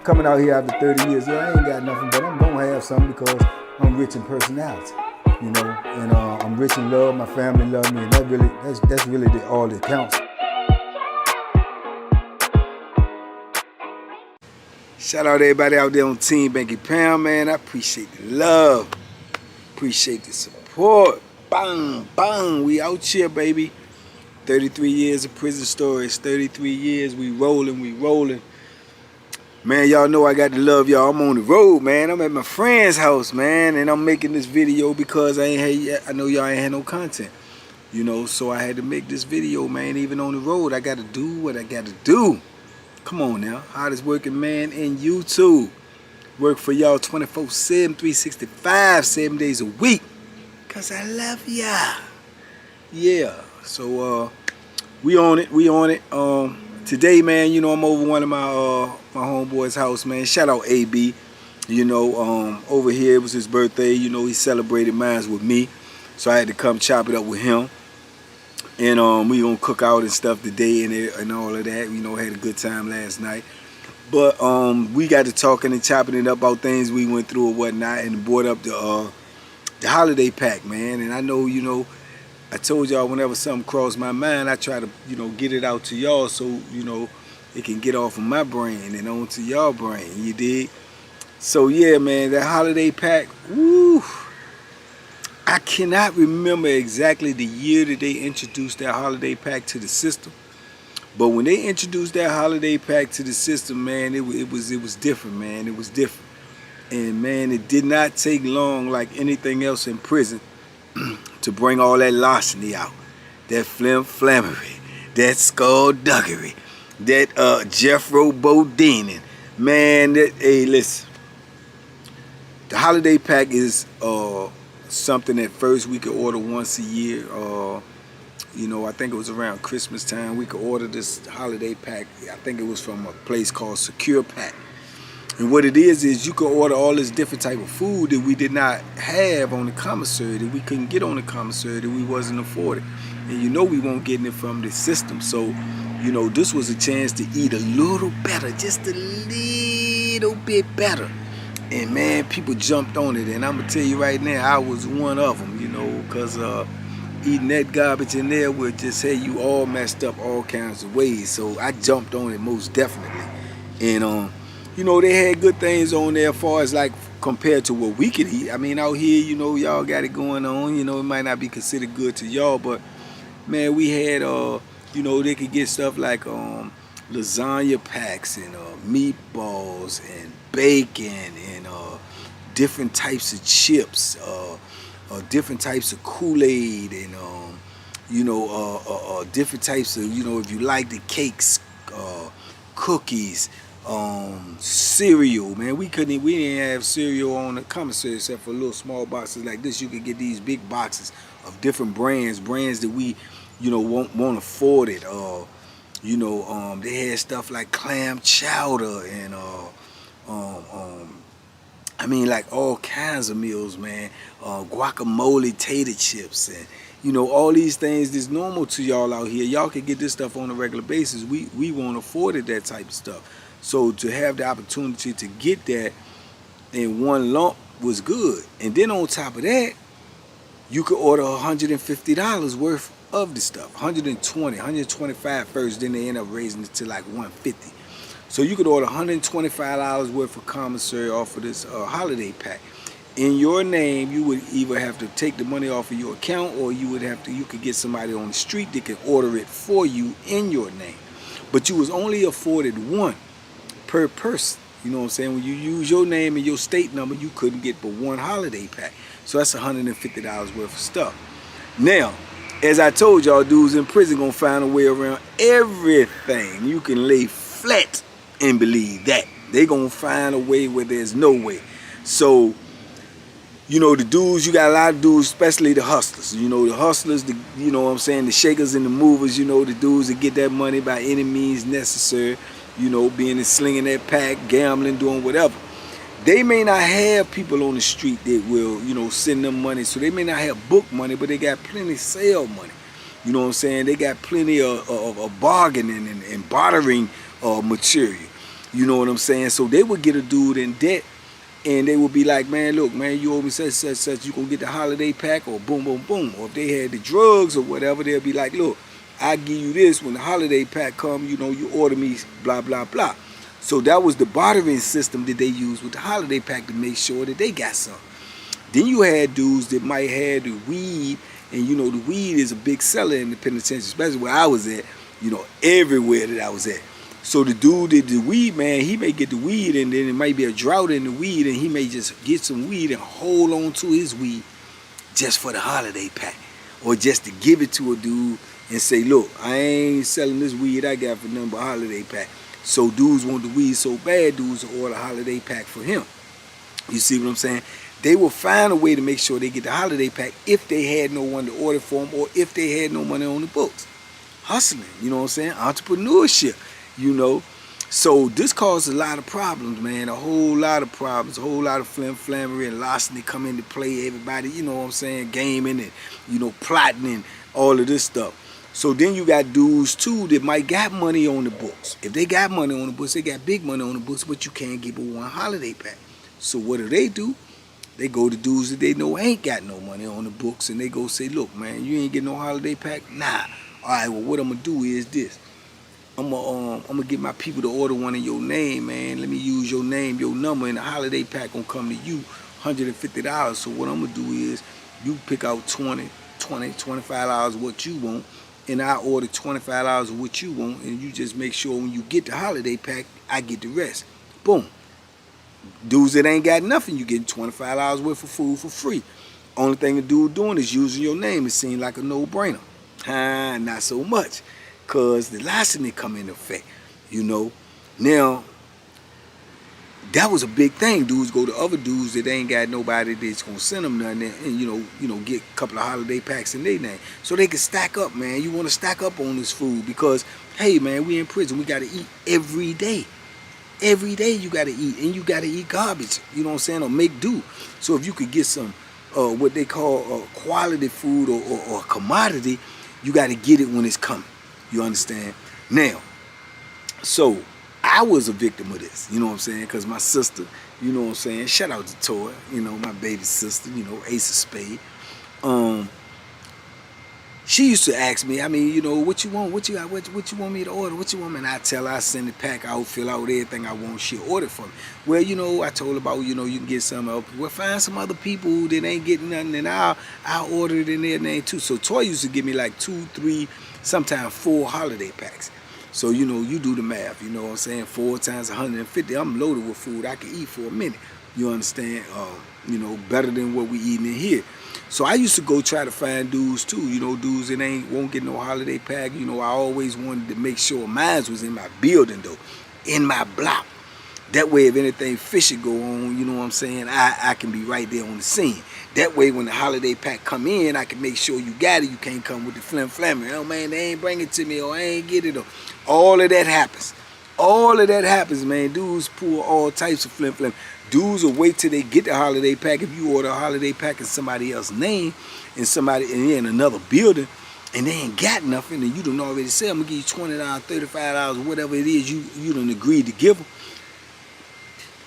coming out here after 30 years. Yeah, I ain't got nothing, but I'm gonna have something because I'm rich in personality, you know, and I'm rich in love. My family love me, and that's really all that counts. Shout out to everybody out there on Team Banky Pound, man. I appreciate the love, appreciate the support. Bang, bang, we out here, baby. 33 years of prison stories, 33 years, we rolling. Man, y'all know I got to love y'all. I'm on the road, man. I'm at my friend's house, man, and I'm making this video because I know y'all ain't had no content, you know, so I had to make this video, man. Even on the road, I got to do what I got to do. Come on now, hottest working man in YouTube. Work for y'all 24/7, 365, 7 days a week, cause I love y'all. Yeah, so we on it. Today, man, you know, I'm over one of my homeboy's house, man. Shout out AB. You know, over here it was his birthday. You know, he celebrated mine with me, so I had to come chop it up with him. And we gonna cook out and stuff today and all of that. You know, had a good time last night. But we got to talking and chopping it up about things we went through or whatnot, and brought up the holiday pack, man. And I know, you know, I told y'all whenever something crossed my mind, I try to, you know, get it out to y'all so, you know, it can get off of my brain and onto y'all brain, you dig? So yeah, man, that holiday pack, woo! I cannot remember exactly the year that they introduced that holiday pack to the system. But when they introduced that holiday pack to the system, man, it was different, man. It was different. And man, it did not take long, like anything else in prison, to bring all that larceny out, that flammery, that skullduggery, that Jeffro Bodine. Man, hey, listen, the holiday pack is something that first we could order once a year. You know, I think it was around Christmas time we could order this holiday pack. I think it was from a place called Secure Pack. And what it is you can order all this different type of food that we did not have on the commissary, that we couldn't get on the commissary, that we wasn't afforded. And you know we won't get it from the system. So, you know, this was a chance to eat a little better, just a little bit better. And man, people jumped on it. And I'm going to tell you right now, I was one of them, you know, because eating that garbage in there would just have you all messed up all kinds of ways. So I jumped on it most definitely. And, you know, they had good things on there as far as like compared to what we could eat. I mean, out here, you know, y'all got it going on. You know, it might not be considered good to y'all, but man, we had, you know, they could get stuff like lasagna packs and meatballs and bacon and different types of chips, different types of Kool-Aid and, you know, different types of, you know, if you like the cakes, cookies, cereal, man. We didn't have cereal on the commissary except for little small boxes like this. You could get these big boxes of different brands that we, you know, won't afford it. You know, they had stuff like clam chowder and I mean, like all kinds of meals, man. Guacamole, tater chips, and you know, all these things that's normal to y'all out here. Y'all can get this stuff on a regular basis. We won't afford it, that type of stuff. So to have the opportunity to get that in one lump was good. And then on top of that, you could order $150 worth of the stuff. 120, 125 first, then they end up raising it to like 150. So you could order $125 worth of commissary off of this holiday pack. In your name, you would either have to take the money off of your account, or you could get somebody on the street that can order it for you in your name. But you was only afforded one per person. You know what I'm saying? When you use your name and your state number, you couldn't get but one holiday pack. So that's $150 worth of stuff. Now, as I told y'all, dudes in prison gonna find a way around everything. You can lay flat and believe that. They gonna find a way where there's no way. So, you know, the dudes, you got a lot of dudes, especially the hustlers. You know, the hustlers, you know what I'm saying, the shakers and the movers, you know, the dudes that get that money by any means necessary. You know, being and slinging that pack, gambling, doing whatever. They may not have people on the street that will, you know, send them money. So they may not have book money, but they got plenty of sale money. You know what I'm saying? They got plenty of bargaining and bartering material. You know what I'm saying? So they would get a dude in debt, and they would be like, man, look, man, you owe me such, such, such, you gonna get the holiday pack, or boom, boom, boom. Or if they had the drugs or whatever, they'll be like, look, I give you this when the holiday pack come, you know, you order me blah, blah, blah. So that was the bartering system that they used with the holiday pack to make sure that they got some. Then you had dudes that might have the weed, and you know, the weed is a big seller in the penitentiary, especially where I was at, you know, everywhere that I was at. So the dude that the weed, man, he may get the weed, and then it might be a drought in the weed, and he may just get some weed and hold on to his weed just for the holiday pack, or just to give it to a dude and say, look, I ain't selling this weed I got for nothing but holiday pack. So dudes want the weed so bad, dudes will order a holiday pack for him. You see what I'm saying? They will find a way to make sure they get the holiday pack if they had no one to order for them, or if they had no money on the books. Hustling, you know what I'm saying? Entrepreneurship, you know. So this caused a lot of problems, man. A whole lot of problems, a whole lot of flammery and larceny come into play. Everybody, you know what I'm saying, gaming and, you know, plotting and all of this stuff. So then you got dudes too that might got money on the books. If they got money on the books, they got big money on the books, but you can't give them one holiday pack. So what do? They go to dudes that they know ain't got no money on the books, and they go say, look, man, you ain't get no holiday pack? Nah. All right, well, what I'm going to do is this. I'm gonna get my people to order one in your name, man. Let me use your name, your number, and the holiday pack gonna come to you, $150. So what I'm gonna do is you pick out $25 what you want, and I order $25 of what you want, and you just make sure when you get the holiday pack, I get the rest. Boom. Dudes that ain't got nothing, you getting $25 worth of food for free. Only thing the dude doing is using your name. It seems like a no-brainer. Not so much, because the larceny come into effect, you know. Now, that was a big thing. Dudes go to other dudes that ain't got nobody that's gonna send them nothing, and you know, get a couple of holiday packs in their name, so they can stack up, man. You want to stack up on this food because, hey, man, we in prison. We got to eat every day. Every day you got to eat, and you got to eat garbage. You know what I'm saying, or make do. So if you could get some what they call quality food or commodity, you got to get it when it's coming. You understand? Now, so I was a victim of this, you know what I'm saying? Because my sister, you know what I'm saying? Shout out to Toy, you know, my baby sister, you know, Ace of Spade. She used to ask me, I mean, you know, what you want? What you got? What you want me to order? What you want me? And I tell her, I send the pack out, fill out everything I want. She ordered for me. Well, you know, I told her about, you know, you can get some else. Well, find some other people that ain't getting nothing, and I'll order it in their name too. So Toy used to give me like 2, 3, sometimes 4 holiday packs. So, you know, you do the math, you know what I'm saying? 4 times 150, I'm loaded with food I can eat for a minute. You understand? You know, better than what we eating in here. So I used to go try to find dudes too, you know, dudes that won't get no holiday pack. You know, I always wanted to make sure mine was in my building though, in my block. That way if anything fishy go on, you know what I'm saying, I can be right there on the scene. That way when the holiday pack come in, I can make sure you got it. You can't come with the flammer. Oh man, they ain't bring it to me, or I ain't get it. Or all of that happens. All of that happens, man. Dudes pull all types of flim. Dudes will wait till they get the holiday pack. If you order a holiday pack in somebody else's name, and they're in another building, and they ain't got nothing, and you done already said, I'm gonna give you $20, $35, whatever it is you done agreed to give them.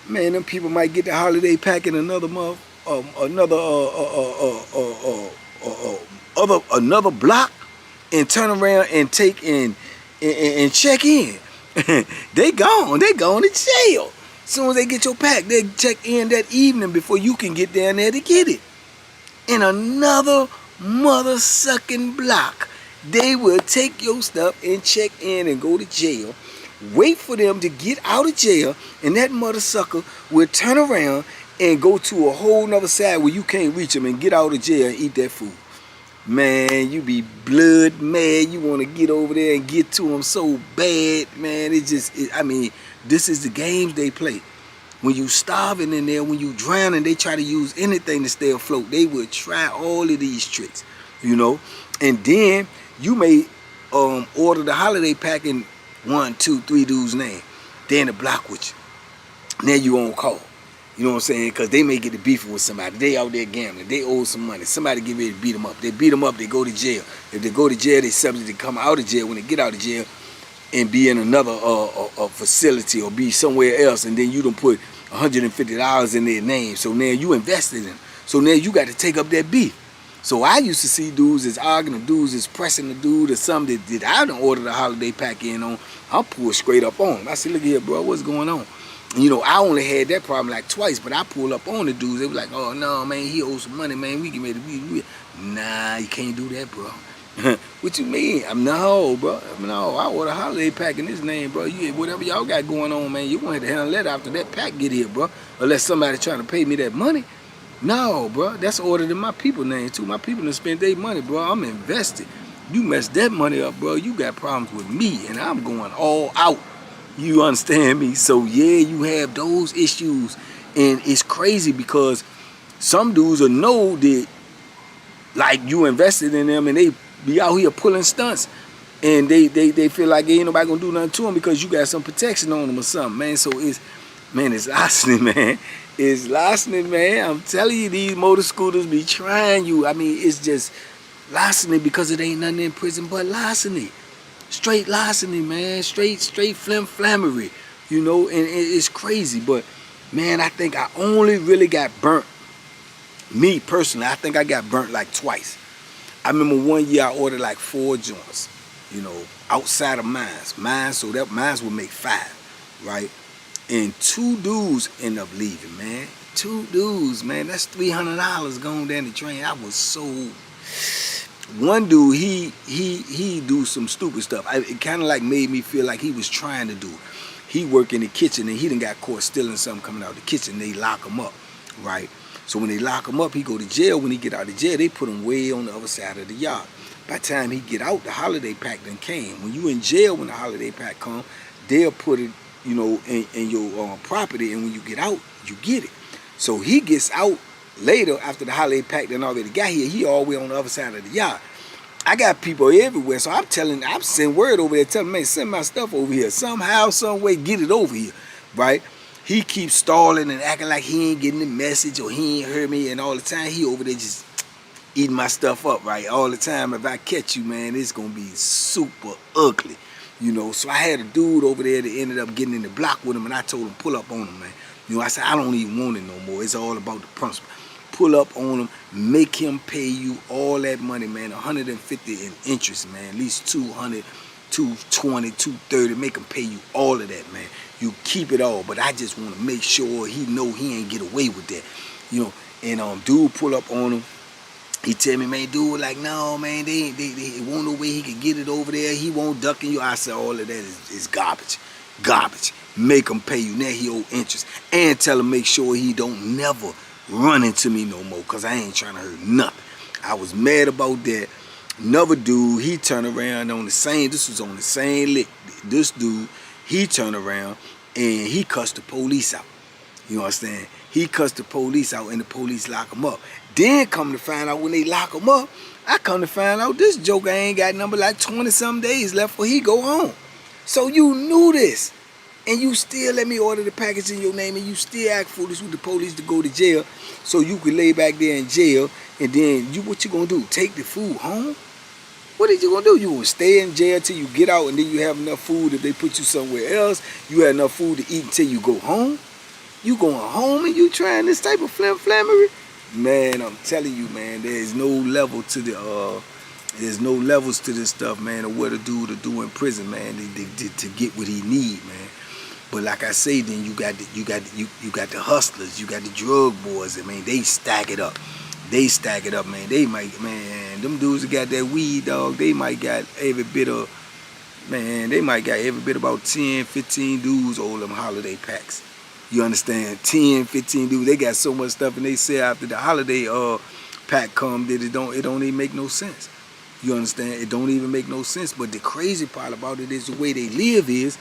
Man, them people might get the holiday pack in another another block, and turn around and take and check in. They gone to jail. As soon as they get your pack, they check in that evening before you can get down there to get it. In another mother-sucking block, they will take your stuff and check in and go to jail. Wait for them to get out of jail, and that mother-sucker will turn around and go to a whole nother side where you can't reach them and get out of jail and eat that food. Man, you be blood mad. You want to get over there and get to them so bad, man. I mean, this is the games they play. When you starving in there, when you drowning, they try to use anything to stay afloat. They will try all of these tricks, you know. And then you may order the holiday pack in 1, 2, 3 dudes' name. They in the block with you. Now you on call. You know what I'm saying? Because they may get to beefing with somebody. They out there gambling. They owe some money. Somebody get ready to beat them up. They beat them up, they go to jail. If they go to jail, they subject to come out of jail. When they get out of jail, and be in another facility or be somewhere else, and then you done put $150 in their name. So now you invested in them. So now you got to take up that beef. So I used to see dudes as arguing, the dudes is pressing the dude or something that I done ordered a holiday pack in on. I'll pull straight up on him. I said, look here, bro, what's going on? And, you know, I only had that problem like twice, but I pulled up on the dudes. They was like, oh, no, man, he owes some money, man. We can make it. Nah, you can't do that, bro. What you mean? No, bro. No, I ordered a holiday pack in his name, bro. Whatever y'all got going on, man, you gonna have to handle that after that pack get here, bro. Unless somebody trying to pay me that money. No, bro. That's ordered in my people name, too. My people done spend their money, bro. I'm invested. You mess that money up, bro, you got problems with me, and I'm going all out. You understand me? So, yeah, you have those issues. And it's crazy because some dudes will know that, like, you invested in them, and they be out here pulling stunts, and they feel like ain't nobody gonna do nothing to them because you got some protection on them or something, man. So it's larceny, man. It's larceny, man. I'm telling you, these motor scooters be trying you. I mean, it's just larceny because it ain't nothing in prison but larceny. Straight larceny, man. Straight flammery, you know, and it's crazy. But, man, I think I only really got burnt. Me, personally, I think I got burnt like twice. I remember one year I ordered like 4 joints, you know, outside of mine, so that mine would make 5, right? And 2 dudes end up leaving, man. 2 dudes, man. That's $300 going down the drain. I was so. One dude, he do some stupid stuff. It kind of like made me feel like he was trying to do it. He work in the kitchen and he done got caught stealing something coming out of the kitchen. They lock him up, right? So when they lock him up, he go to jail. When he get out of jail, they put him way on the other side of the yard. By the time he get out, the holiday pack done came. When you in jail, when the holiday pack come, they'll put it, you know, in your property, and when you get out, you get it. So he gets out later after the holiday pack done already got here. He all the way on the other side of the yard. I got people everywhere, so I'm sending word over there, telling them, man, send my stuff over here. Somehow, some way, get it over here, right? He keeps stalling and acting like he ain't getting the message or he ain't heard me, and all the time he over there just eating my stuff up, right? All the time. If I catch you, man, it's gonna be super ugly, you know. So I had a dude over there that ended up getting in the block with him, and I told him pull up on him, man. You know, I said I don't even want it no more. It's all about the principle. Pull up on him, make him pay you all that money, man. 150 in interest, man. At least 200, 220, 230. Make him pay you all of that, man. You keep it all, but I just want to make sure he know he ain't get away with that, you know. And dude pull up on him. He tell me, man, dude, like, no, man, they won't no way he can get it over there. He won't ducking you. I said, all of that is garbage, garbage. Make him pay you. Now he owe interest, and tell him make sure he don't never run into me no more, cause I ain't trying to hurt nothing. I was mad about that. Another dude, he turned around on the same. This was on the same lick. This dude. He turned around and he cussed the police out. You understand? He cussed the police out and the police lock him up. Then come to find out when they lock him up, I come to find out this joker ain't got number like 20-some days left before he go home. So you knew this. And you still let me order the package in your name, and you still act foolish with the police to go to jail so you could lay back there in jail, and then what you gonna do? Take the food home? What are you gonna do? You gonna stay in jail till you get out, and then you have enough food if they put you somewhere else. You have enough food to eat until you go home. You going home and you trying this type of flammery? Man, I'm telling you, man, there's no level to the there's no levels to this stuff, man, of what a dude to do in prison, man, to get what he need, man. But like I say, then you got the hustlers, you got the drug boys. I mean, they stack it up. They stack it up, man. They might, man, them dudes that got that weed, dog, they might got every bit of, man, they might got every bit about 10, 15 dudes all them holiday packs. You understand? 10, 15 dudes. They got so much stuff, and they say after the holiday pack come that it don't even make no sense. You understand? It don't even make no sense. But the crazy part about it is the way they live is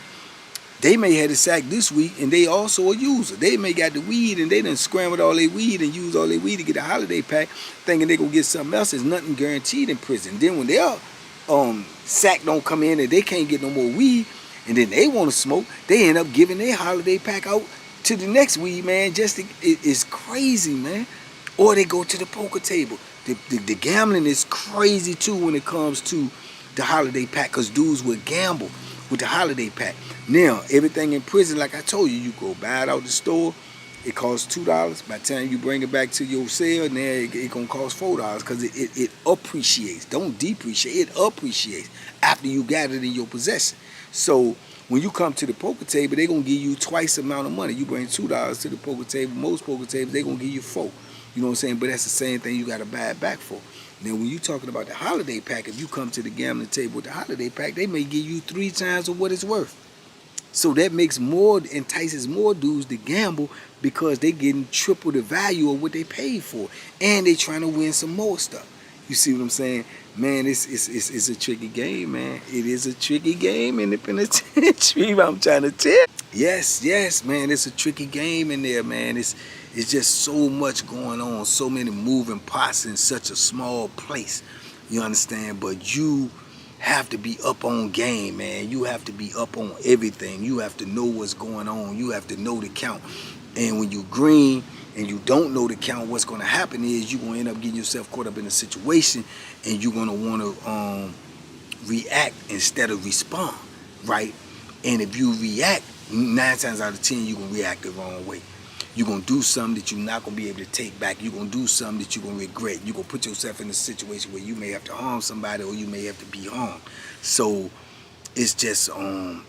they may have the sack this week, and they also a user. They may got the weed, and they done scrambled all their weed and used all their weed to get a holiday pack, thinking they gonna get something else. There's nothing guaranteed in prison. Then when their sack don't come in and they can't get no more weed, and then they want to smoke, they end up giving their holiday pack out to the next weed, man. It's crazy, man. Or they go to the poker table. The gambling is crazy too when it comes to the holiday pack, because dudes would gamble with the holiday pack. Now, everything in prison, like I told you, you go buy it out the store. It costs $2. By the time you bring it back to your cell, now it gonna cost $4 because it appreciates. Don't depreciate. It appreciates after you got it in your possession. So when you come to the poker table, they're gonna give you twice the amount of money. You bring $2 to the poker table. Most poker tables, they're gonna give you $4. You know what I'm saying? But that's the same thing you gotta buy it back for. Now, when you're talking about the holiday pack, if you come to the gambling table with the holiday pack, they may give you 3 times of what it's worth. So that entices more dudes to gamble because they getting triple the value of what they paid for. And they trying to win some more stuff. You see what I'm saying? Man, it's a tricky game, man. It is a tricky game in the penitentiary, I'm trying to tell you. Yes, man, it's a tricky game in there, man. It's just so much going on, so many moving parts in such a small place. You understand? But you have to be up on game, man. You have to be up on everything. You have to know what's going on. You have to know the count. And when you green and you don't know the count, what's going to happen is you're going to end up getting yourself caught up in a situation and you're going to want to react instead of respond, right? And if you react, 9 times out of 10, you're going to react the wrong way. You're going to do something that you're not going to be able to take back. You're going to do something that you're going to regret. You're going to put yourself in a situation where you may have to harm somebody or you may have to be harmed. So it's just,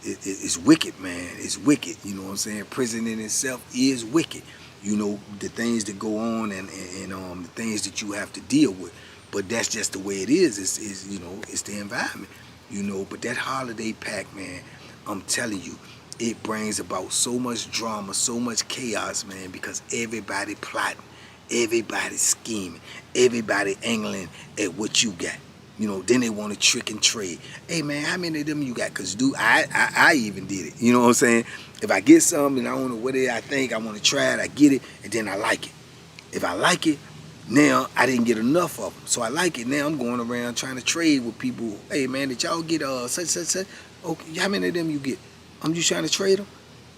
it's wicked, man. It's wicked. You know what I'm saying? Prison in itself is wicked. You know, the things that go on and the things that you have to deal with. But that's just the way it is. It's you know, it's the environment. You know, but that holiday pack, man, I'm telling you, it brings about so much drama, so much chaos, man, because everybody plotting, everybody scheming, everybody angling at what you got. You know, then they want to trick and trade. Hey, man, how many of them you got? Because, dude, I even did it. You know what I'm saying? If I get something and I don't know what it is I think, I want to try it, I get it, and then I like it. If I like it, now I didn't get enough of them. So I like it. Now I'm going around trying to trade with people. Hey, man, did y'all get such? Okay, how many of them you get? I'm just trying to trade them.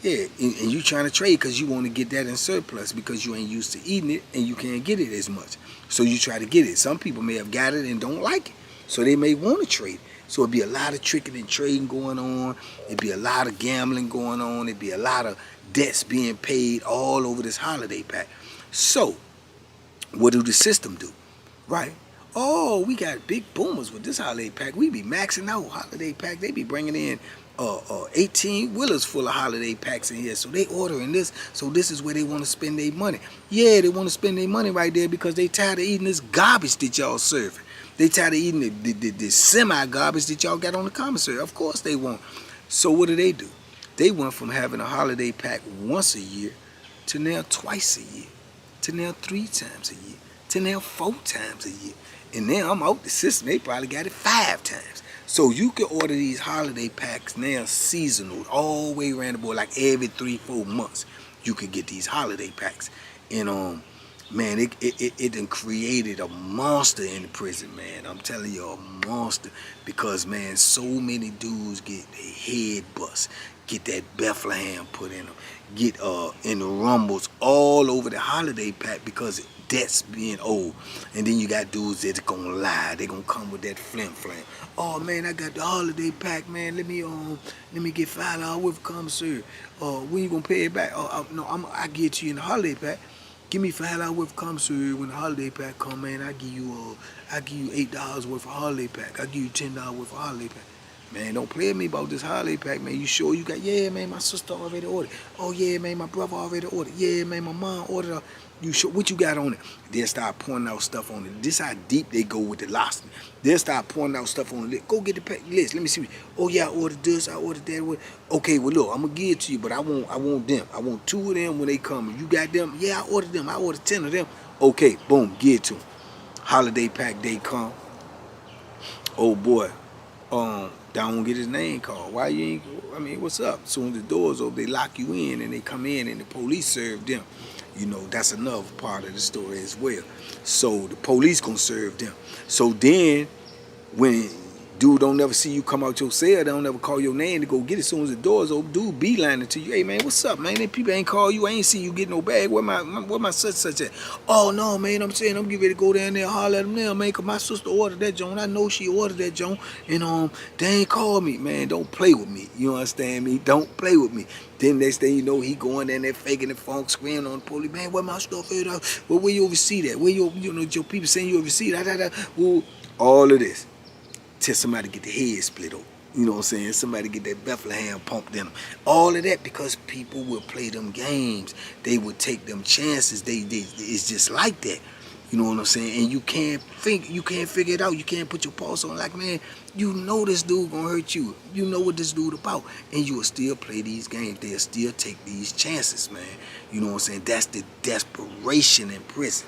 Yeah, and you trying to trade because you want to get that in surplus because you ain't used to eating it and you can't get it as much. So you try to get it. Some people may have got it and don't like it. So they may want to trade. So it'd be a lot of tricking and trading going on. It'd be a lot of gambling going on. It'd be a lot of debts being paid all over this holiday pack. So what do the system do? Right? Oh, we got big boomers with this holiday pack. We be maxing out holiday pack. They be bringing in 18 wheelers full of holiday packs in here. So they ordering this. So this is where they want to spend their money. Yeah, they want to spend their money right there because they tired of eating this garbage that y'all serving. They tired of eating the semi-garbage that y'all got on the commissary. Of course they won't. So what do? They went from having a holiday pack once a year to now twice a year, to now 3 times a year, to now 4 times a year. And now I'm out the system. They probably got it 5 times. So you can order these holiday packs now seasonal, all the way around the board, like every 3-4 months. You could get these holiday packs. And man, it done created a monster in the prison, man. I'm telling you, a monster. Because, man, so many dudes get their head bust, get that Bethlehem put in them, get in the rumbles all over the holiday pack because debts being owed. And then you got dudes that's gonna lie. They gonna come with that flim. Oh man, I got the holiday pack, man. Let me get $5 worth of commissary. When you gonna pay it back? No, I get it to you in the holiday pack. Give me $5 worth of commissary when the holiday pack come, man. I give you $8 worth of holiday pack. I give you $10 worth of holiday pack. Man, don't play with me about this holiday pack, man. You sure you got? Yeah, man, my sister already ordered. Oh yeah, man, my brother already ordered. Yeah, man, my mom ordered. You sure? What you got on it? They'll start pointing out stuff on it. This how deep they go with the last. They'll start pointing out stuff on the list. Go get the list. Let me see. Oh yeah, I ordered this. I ordered that. Okay, well look, I'm gonna give it to you, but I want them. I want 2 of them when they come. You got them? Yeah, I ordered them. I ordered 10 of them. Okay, boom, give it to them. Holiday pack day come. Oh boy, Don won't get his name called. Why you ain't? I mean, what's up? As soon as the doors open, they lock you in and they come in and the police serve them. You know, that's another part of the story as well. So the police gonna serve them. So then when Dude don't never see you come out your cell. They don't never call your name to go get it. As soon as the door's open, dude beelining to you. Hey man, what's up, man? Them people ain't call you. I ain't see you get no bag. Where my such at? Oh no, man. I'm saying I'm getting ready to go down there and holler at them now, man. Cause my sister ordered that joint. I know she ordered that joint, and they ain't called me, man. Don't play with me. You understand me? Don't play with me. Then next thing you know, he going in there faking the funk, screaming on the police. Man, where my stuff at? Well, where you oversee that? Where your people saying you oversee that? Well, all of this. Till somebody get the head split open. You know what I'm saying? Somebody get that Bethlehem pumped in them. All of that because people will play them games. They would take them chances. It's just like that. You know what I'm saying? And you can't figure it out. You can't put your pulse on like, man, you know this dude gonna hurt you. You know what this dude about. And you will still play these games. They'll still take these chances, man. You know what I'm saying? That's the desperation in prison.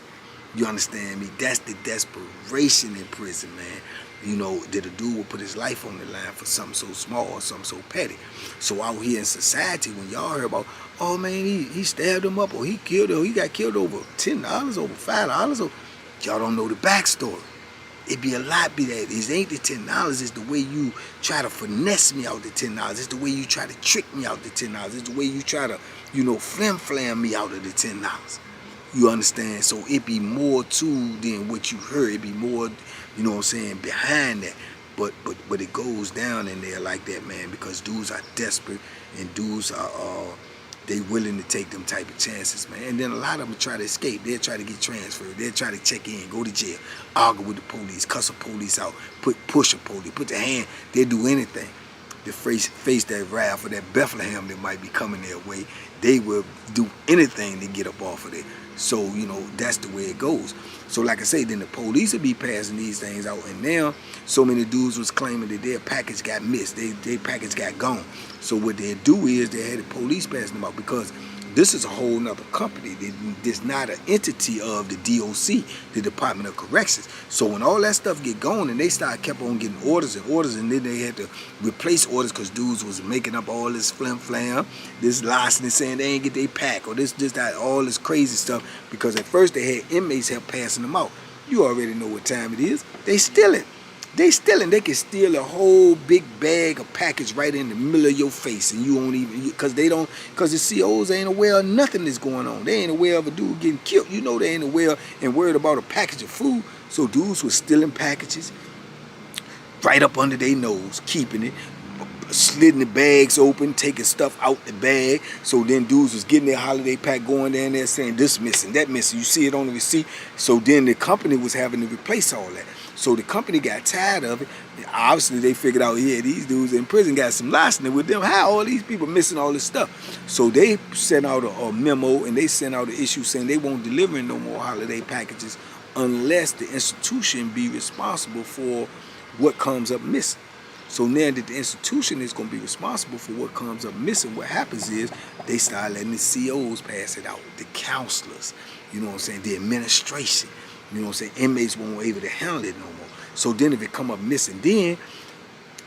You understand me? That's the desperation in prison, man. You know, that a dude will put his life on the line for something so small or something so petty. So out here in society, when y'all hear about, oh man, he stabbed him up, or he killed him, or he got killed over $10, over $5, or y'all don't know the backstory. It be a lot be that. It ain't the $10, it's the way you try to finesse me out the $10. It's the way you try to trick me out the $10. It's the way you try to, flam me out of the $10. You understand? So it be more too than what you heard. It be more, you know what I'm saying, behind that. But it goes down in there like that, man, because dudes are desperate and dudes are they willing to take them type of chances, man. And then a lot of them try to escape. They'll try to get transferred. They'll try to check in, go to jail, argue with the police, cuss the police out, push a police, put their hand. They'll do anything to face that wrath or that Bethlehem that might be coming their way. They will do anything to get up off of it. So, that's the way it goes. So, like I say, then the police will be passing these things out. And now, so many dudes was claiming that their package got missed. Their package got gone. So what they do is they had the police passing them out because this is a whole nother company. It's not an entity of the DOC, the Department of Corrections. So when all that stuff get going and they kept on getting orders and then they had to replace orders because dudes was making up all this flim-flam, this license saying they ain't get their pack or that, all this crazy stuff because at first they had inmates help passing them out. You already know what time it is. They stealing. They can steal a whole big bag of package right in the middle of your face and you won't even, because the COs ain't aware of nothing that's going on. They ain't aware of a dude getting killed. They ain't aware and worried about a package of food. So dudes was stealing packages right up under their nose, keeping it, slitting the bags open, taking stuff out the bag. So then dudes was getting their holiday pack, going down there saying this missing, that missing. You see it on the receipt. So then the company was having to replace all that. So the company got tired of it. Obviously, they figured out, yeah, these dudes in prison got some license with them. How all these people missing all this stuff? So they sent out a memo and they sent out an issue saying they won't deliver no more holiday packages unless the institution be responsible for what comes up missing. So now that the institution is going to be responsible for what comes up missing, what happens is they start letting the COs pass it out, the counselors, the administration. Inmates won't be able to handle it no more. So then if it come up missing, then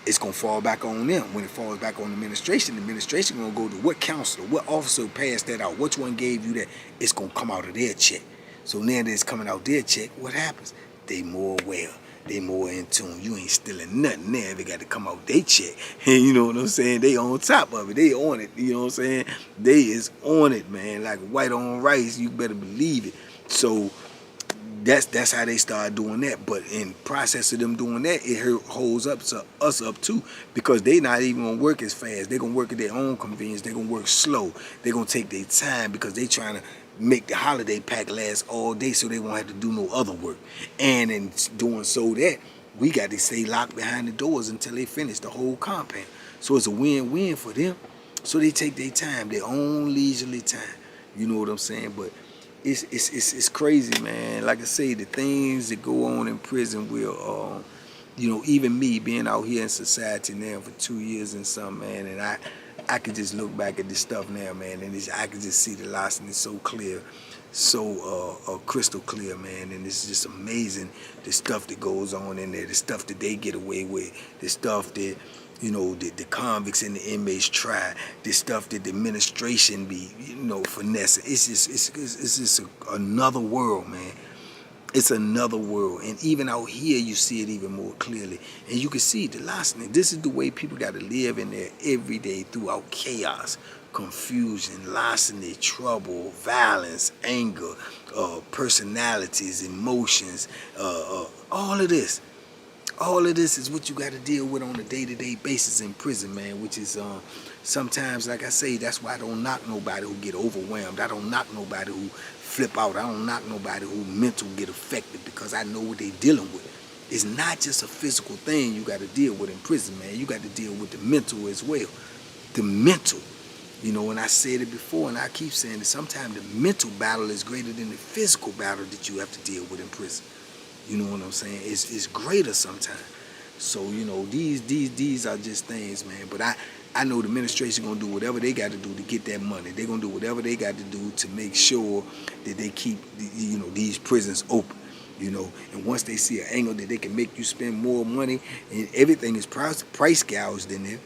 it's going to fall back on them. When it falls back on the administration going to go to what counselor, what officer passed that out, which one gave you that, it's going to come out of their check. So now that it's coming out their check, what happens? They more aware. They more in tune. You ain't stealing nothing there. They got to come out they check. And you know what I'm saying? They on top of it. They on it. You know what I'm saying? They is on it, man. Like white on rice. You better believe it. So that's how they start doing that. But in process of them doing that, it holds up to us up too, because they not even gonna work as fast. They're gonna work at their own convenience. They're gonna work slow. They're gonna take their time because they trying to make the holiday pack last all day so they won't have to do no other work. And in doing so that, we got to stay locked behind the doors until they finish the whole compound. So it's a win-win for them. So they take their time, their own leisurely time. You know what I'm saying? But it's crazy, man. Like I say, the things that go on in prison will, even me being out here in society now for 2 years and something, man, and I could just look back at this stuff now, man, and I could just see the lesson is so clear, so crystal clear, man, and it's just amazing the stuff that goes on in there, the stuff that they get away with, the stuff that the convicts and the inmates try, the stuff that the administration be, finessing. It's just another world, man. It's another world. And even out here, you see it even more clearly. And you can see the larceny. This is the way people got to live in there every day throughout chaos, confusion, larceny, trouble, violence, anger, personalities, emotions, all of this. All of this is what you got to deal with on a day-to-day basis in prison, man, which is sometimes, like I say, that's why I don't knock nobody who get overwhelmed. I don't knock nobody who flip out. I don't knock nobody who mental get affected, because I know what they dealing with. It's not just a physical thing you got to deal with in prison, man. You got to deal with the mental as well. The mental. You know, and I said it before, and I keep saying it, sometimes the mental battle is greater than the physical battle that you have to deal with in prison. You know what I'm saying? It's greater sometimes. So, you know, these are just things, man. But I know the administration gonna do whatever they got to do to get that money. They're gonna do whatever they got to do to make sure that they keep, you know, these prisons open. You know, and once they see an angle that they can make you spend more money, and everything is price gouged in there.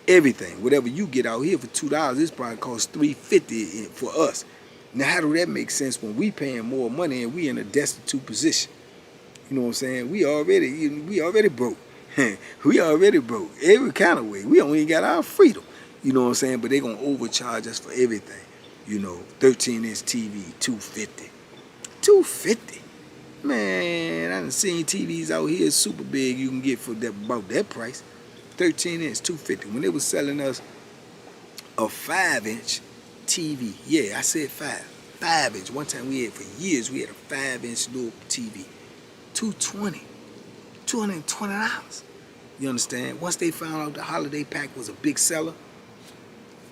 Everything, whatever you get out here for $2, this probably costs $3.50 for us. Now, how do that make sense when we paying more money and we in a destitute position? You know what I'm saying? We already broke. We already broke every kind of way. We only got our freedom. You know what I'm saying? But they gonna overcharge us for everything. You know, 13-inch TV, $250. $250. Man, I done seen TVs out here super big you can get for that, about that price. 13-inch, $250. When they was selling us a 5-inch TV, yeah, I said 5-inch. One time we had, for years, we had a 5-inch little TV. $220. You understand? Once they found out the holiday pack was a big seller,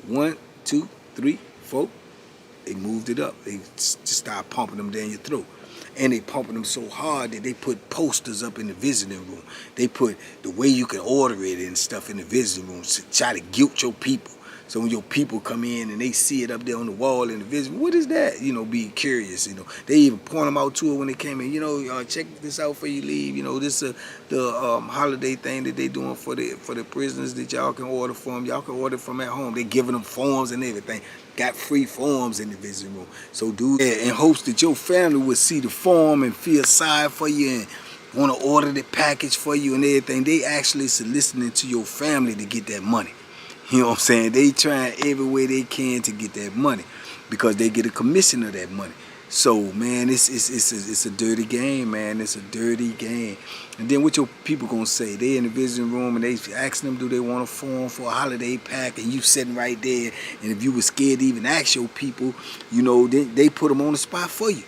1, 2, 3, 4, they moved it up. They just started pumping them down your throat. And they pumping them so hard that they put posters up in the visiting room. They put the way you can order it and stuff in the visiting room to try to guilt your people. So when your people come in and they see it up there on the wall in the visiting room, what is that? You know, be curious, you know. They even point them out to it when they came in. You know, check this out before you leave. You know, this is the holiday thing that they doing for the prisoners that y'all can order from. Y'all can order from at home. They giving them forms and everything. Got free forms in the visiting room. So, dude, in hopes that your family would see the form and feel sorry for you and want to order the package for you and everything, they actually soliciting to your family to get that money. You know what I'm saying? They trying every way they can to get that money because they get a commission of that money. So, man, it's a dirty game, man. It's a dirty game. And then what your people gonna say? They in the visiting room and they asking them, do they want a form for a holiday pack? And you sitting right there. And if you were scared to even ask your people, you know, they put them on the spot for you.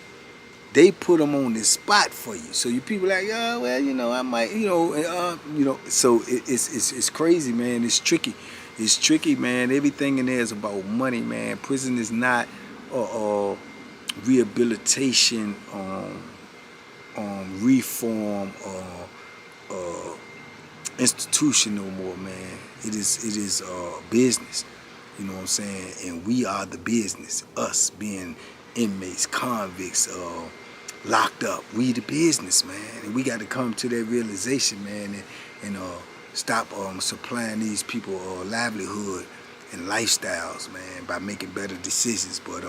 They put them on the spot for you. So you people like, oh, well, you know, I might, you know. So it's crazy, man. It's tricky. It's tricky, man. Everything in there is about money, man. Prison is not rehabilitation, reform, institution no more, man. It is business. You know what I'm saying? And we are the business. Us being inmates, convicts, locked up. We the business, man. And we got to come to that realization, man, and stop supplying these people livelihood and lifestyles, man, by making better decisions. But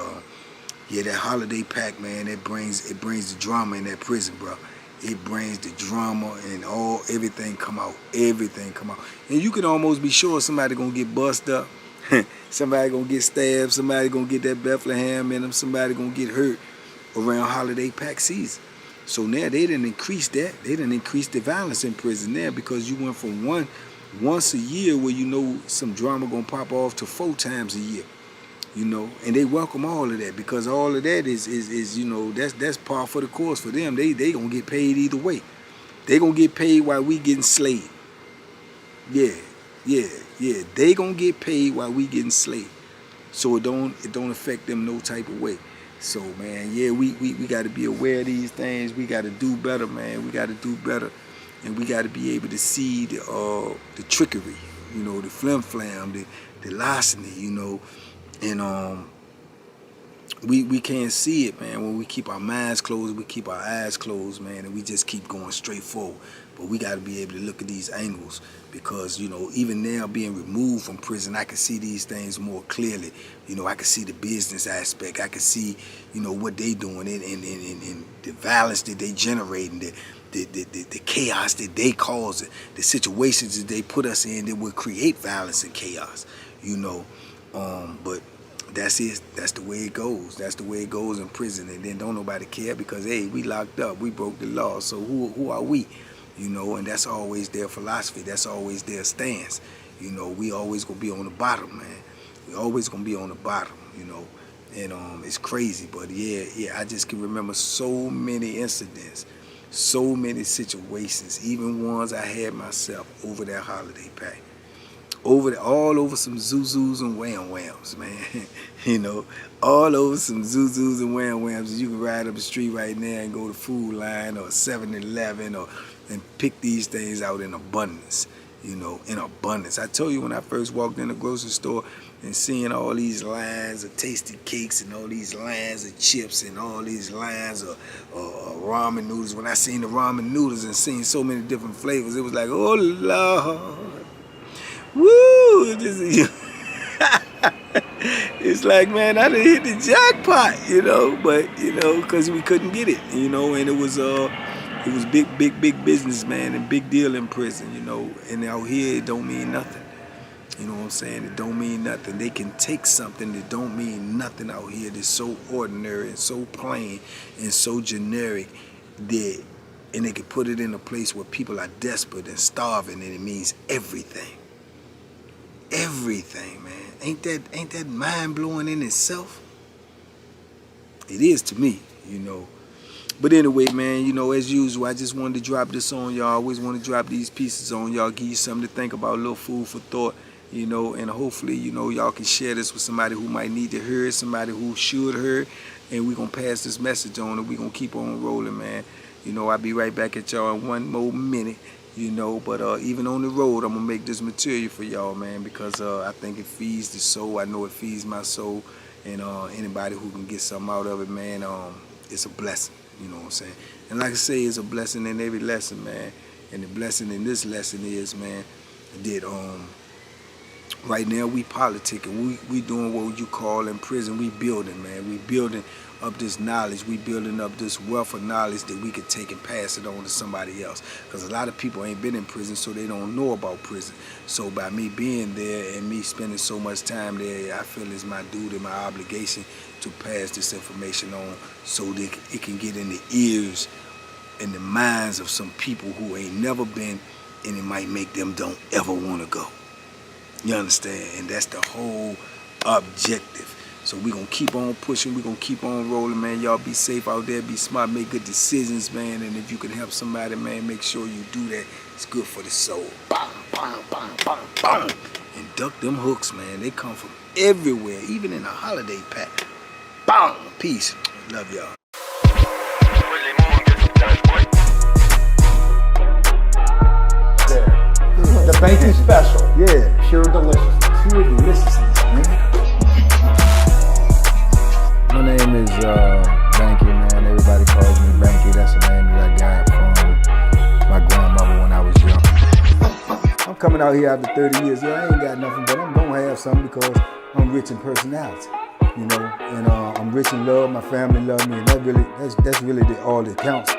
yeah, that holiday pack, man, it brings the drama in that prison, bro. It brings the drama and everything come out. Everything come out. And you can almost be sure somebody gonna get bust up. Somebody gonna get stabbed. Somebody gonna get that Bethlehem in them. Somebody gonna get hurt around holiday pack season. So now they didn't increase that. They didn't increase the violence in prison there because you went from once a year where you know some drama gonna pop off to 4 times a year. You know, and they welcome all of that because all of that is you know, that's par for the course for them. They gonna get paid either way. They gonna get paid while we getting slaved. Yeah. They gonna get paid while we getting slaved. So it don't affect them no type of way. So, man, yeah, we got to be aware of these things. We got to do better, man. We got to do better, and we got to be able to see the trickery, you know, the flim-flam, the larceny, you know, and we can't see it, man. When we keep our minds closed, we keep our eyes closed, man, and we just keep going straight forward. But we got to be able to look at these angles because, you know, even now being removed from prison, I can see these things more clearly. You know, I can see the business aspect. I can see, you know, what they doing and the violence that they generating, the chaos that they cause, the situations that they put us in that will create violence and chaos, you know. But that's it. That's the way it goes. That's the way it goes in prison. And then don't nobody care because, hey, we locked up. We broke the law. So who are we? You know, and that's always their philosophy. That's always their stance. You know, we always gonna be on the bottom, man. We always gonna be on the bottom, you know. And it's crazy, but yeah, I just can remember so many incidents, so many situations, even ones I had myself over that holiday pack. All over some Zuzus and Wham Whams, man. You know, all over some Zuzus and Wham Whams. You can ride up the street right now and go to Food Line or 7-Eleven and pick these things out in abundance, you know, in abundance. I told you when I first walked in the grocery store and seeing all these lines of tasty cakes and all these lines of chips and all these lines of ramen noodles. When I seen the ramen noodles and seen so many different flavors, it was like, oh Lord. Woo! It's like, man, I done hit the jackpot, you know, but, you know, because we couldn't get it, you know, and it was big business, man, and big deal in prison, you know, and out here it don't mean nothing. You know what I'm saying? It don't mean nothing. They can take something that don't mean nothing out here that's so ordinary and so plain and so generic that, and they can put it in a place where people are desperate and starving and it means everything. Everything, man. Ain't that mind-blowing in itself? It is to me, you know. But anyway, man, you know, as usual, I just wanted to drop this on y'all. I always want to drop these pieces on y'all, give you something to think about, a little food for thought, you know, and hopefully, you know, y'all can share this with somebody who might need to hear it, somebody who should hear it, and we're going to pass this message on and we're going to keep on rolling, man. You know, I'll be right back at y'all in one more minute. You know, but even on the road, I'm going to make this material for y'all, man, because I think it feeds the soul. I know it feeds my soul, and anybody who can get something out of it, man, it's a blessing, you know what I'm saying? And like I say, it's a blessing in every lesson, man, and the blessing in this lesson is, man, that right now we politicking, we doing what you call in prison, we building, man, we building up this knowledge, we building up this wealth of knowledge that we could take and pass it on to somebody else. Because a lot of people ain't been in prison, so they don't know about prison. So by me being there and me spending so much time there, I feel it's my duty, my obligation to pass this information on so that it can get in the ears and the minds of some people who ain't never been, and it might make them don't ever want to go. You understand? And that's the whole objective. So we're going to keep on pushing. We're going to keep on rolling, man. Y'all be safe out there. Be smart. Make good decisions, man. And if you can help somebody, man, make sure you do that. It's good for the soul. Bang, bang, bang, bang, bang. And duck them hooks, man. They come from everywhere, even in a holiday pack. Bang. Peace. Love y'all. The Banky special. Yeah. Pure deliciousness. Pure deliciousness, man. My name is Banky, man. Everybody calls me Banky. That's the name that I got from my grandmother when I was young. I'm coming out here after 30 years. Yeah, I ain't got nothing, but I'm gonna have something because I'm rich in personality, you know, and I'm rich in love. My family love me, and that's really all that counts.